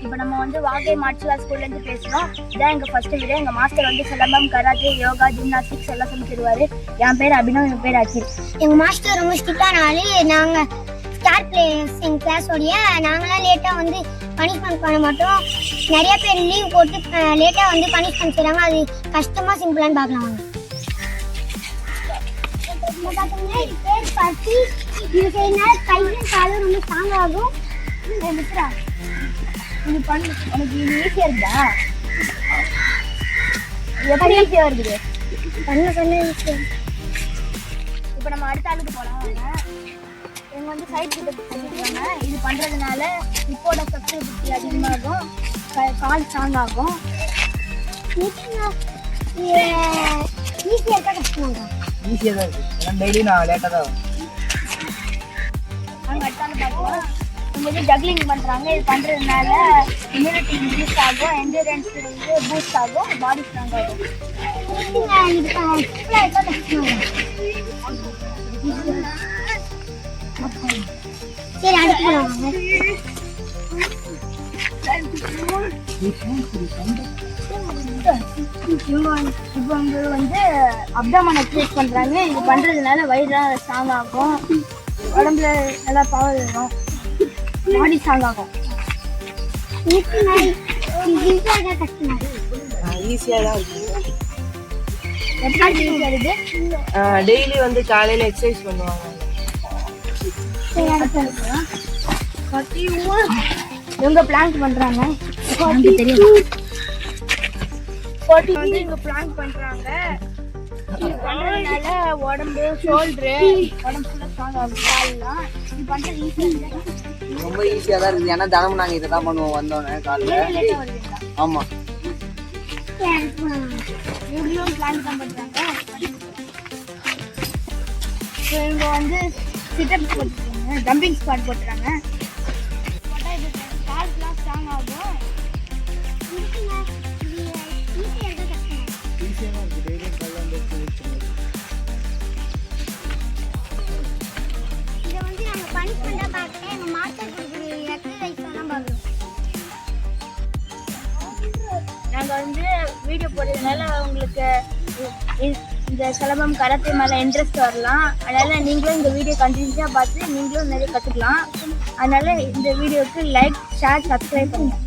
இப்போ நம்ம வந்து வாகை மார்ஷல் ஆர்ட்ஸ் ஸ்கூல்லேருந்து பேசுகிறோம். இதான் எங்கள் ஃபர்ஸ்ட் வீடியோ. எங்கள் மாஸ்டர் வந்து சிலம்பம், கராத்தே, யோகா, ஜிம்னாஸ்டிக்ஸ் எல்லாம் சொல்லி தருவார். என் பேர் அபினவ், என் பேர் அச்சித். எங்கள் மாஸ்டர் ரொம்ப ஸ்ட்ரிக்டானாலே நாங்கள் ஸ்டார் பிளேயர்ஸ் எங்கள் கிளாஸோடைய நாங்களாம் லேட்டாக வந்து பனிஷ்மெண்ட் பண்ண மாட்டோம். நிறைய பேர் லீவ் போட்டு லேட்டாக வந்து பனிஷ்மெண்ட் செய்கிறாங்க. அது கஷ்டமாக சிம்பிளான்னு பார்க்கலாம் வாங்க. பார்த்தீங்கன்னா இது பேர் பசி. இது செய்யறதுனால கையும் காலும் ரொம்ப ஸ்ட்ராங் ஆகும். இது பண்ணு, உனக்கு இது ஈஸியாக இருக்குதா? எப்படி ஈஸியாக இருக்குது? பண்ண ஈஸியாக. இப்போ நம்ம அடுத்த ஆளுக்கு போகலாம் வாங்க. இவங்க வந்து சைட் கிட்ட பண்ணிருக்காங்க. இது பண்ணுறதுனால இப்போட ஃப்ளெக்சிபிலிட்டி அதிகமாகும், கால் ஸ்ட்ராங் ஆகும். ஈஸியாக இருக்கா கஷ்டமாங்க? ஈஸியாக தான் இருக்குது. ஏன்னா டெய்லி நான் லேட்டாக தான் வரும். நாங்கள் அடுத்த ஆள் பார்ப்போம். இவங்க வந்து ஜக்லிங் பண்ணுறாங்க. இது பண்ணுறதுனால இம்யூனிட்டி இன்க்ரீஸ் ஆகும், என்டூரன்ஸ் வந்து பூஸ்ட் ஆகும், பாடி ஸ்ட்ராங் ஆகும். சரி அடுத்து போகலாம். இவங்க வந்து அப்டாமன் எக்ஸசைஸ் பண்ணுறாங்க. இது பண்ணுறதுனால வயிறுலாம் ஸ்ட்ராங் ஆகும், உடம்புல நல்லா பவர் வரும், பாடி ஸ்ட்ராங் ஆகும். ஈஸியாக தான் இருக்குது. எப்படி ஈஸியாக இருக்குது? டெய்லி வந்து காலையில் எக்ஸசைஸ் பண்ணுவாங்க. இவங்க பிளாங்க் பண்றாங்க. வந்து இவங்க பிளாங்க் பண்றாங்க. இது பண்றதுனால உடம்பு, ஷோல்டரு, உடம்பு ஃபுல்லா ஸ்ட்ராங் ஆகும். கால்லாம் இது பண்றது ஈஸியா ரொம்ப ஈஸியாக தான் இருக்குது. ஏன்னா தினமும் நாங்கள் இதை தான் பண்ணுவோம் வந்தோடனே காலையில். லேட்டா வருவீங்களா? ஆமாம். இவங்களும் பிளாங்க் தான் பண்றாங்க. இவங்க வந்து சிட்டப் போட்டுருக்காங்க, ஜம்பிங் ஸ்குவாட் போட்டுறாங்க. போட்டால் இது கால்ஸ்லாம் ஸ்ட்ராங் ஆகும். ஈஸியாக தான் இருக்குது. டெய்லியும் காலையில் இதை வந்து நாங்கள் பனிஷ்மெண்ட்டாக பார்க்கல, எங்கள் மாஸ்டர் கொடுக்குற எக்ஸசைஸ் தான் பார்க்குறோம். நாங்கள் வந்து வீடியோ போடுறதுனால உங்களுக்கு இந்த சிலம்பம், கராத்தே மேலே இன்ட்ரெஸ்ட் வரலாம். அதனால் நீங்களும் இந்த வீடியோ கண்டினியூஸாக பார்த்து நீங்களும் நிறைய கற்றுக்கலாம். அதனால் இந்த வீடியோவுக்கு லைக், ஷேர், சப்ஸ்கிரைப் பண்ணுங்கள்.